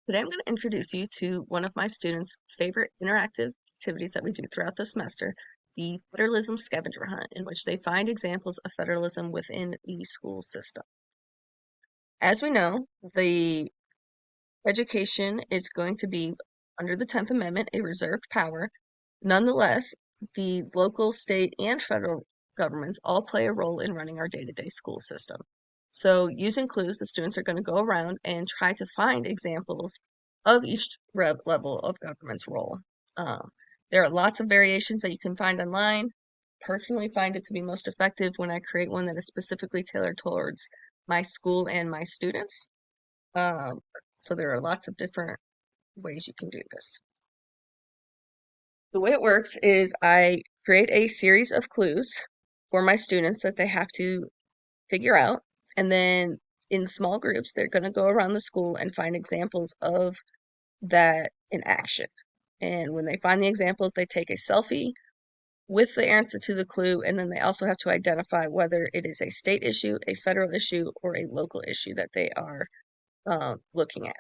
Today I'm going to introduce you to one of my students' favorite interactive activities that we do throughout the semester, the Federalism Scavenger Hunt, in which they find examples of federalism within the school system. As we know, the education is going to be, under the 10th Amendment, a reserved power. Nonetheless, the local, state, and federal governments all play a role in running our day-to-day school system. So using clues, the students are going to go around and try to find examples of each level of government's role. Um, there are lots of variations that you can find online. Personally, find it to be most effective when I create one that is specifically tailored towards my school and my students. Um, so there are lots of different ways you can do this. The way it works is I create a series of clues for my students that they have to figure out, and then in small groups, they're going to go around the school and find examples of that in action. And when they find the examples, they take a selfie with the answer to the clue, and then they also have to identify whether it is a state issue, a federal issue, or a local issue that they are looking at.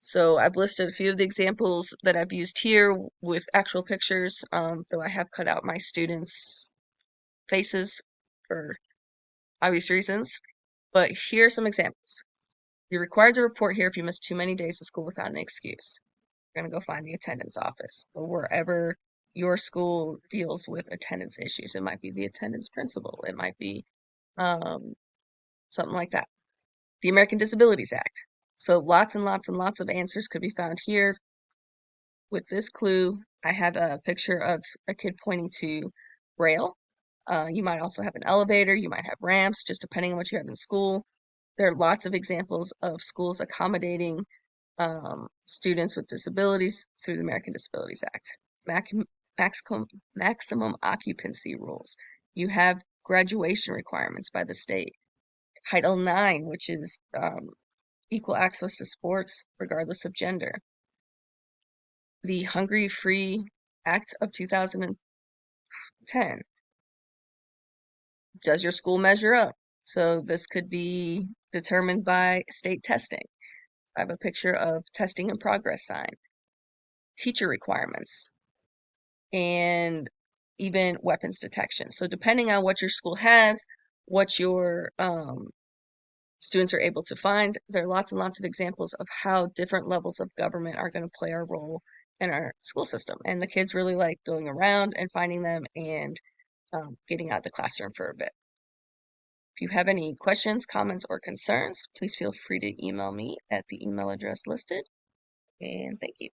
So I've listed a few of the examples that I've used here with actual pictures, though I have cut out my students' faces for obvious reasons. But here are some examples. You're required to report here if you miss too many days of school without an excuse. You're going to go find the attendance office or wherever your school deals with attendance issues. It might be the attendance principal. It might be something like that. The American Disabilities Act. So lots and lots and lots of answers could be found here. With this clue, I have a picture of a kid pointing to rail. You might also have an elevator, you might have ramps, just depending on what you have in school. There are lots of examples of schools accommodating students with disabilities through the American Disabilities Act. Maximum occupancy rules. You have graduation requirements by the state. Title IX, which is equal access to sports regardless of gender. The Hungry Free Act of 2010. Does your school measure up? So this could be determined by state testing. I have a picture of testing in progress sign, teacher requirements, and even weapons detection. So depending on what your school has, what your students are able to find, there are lots and lots of examples of how different levels of government are going to play a role in our school system. And the kids really like going around and finding them and getting out of the classroom for a bit. If you have any questions, comments, or concerns, please feel free to email me at the email address listed. And thank you.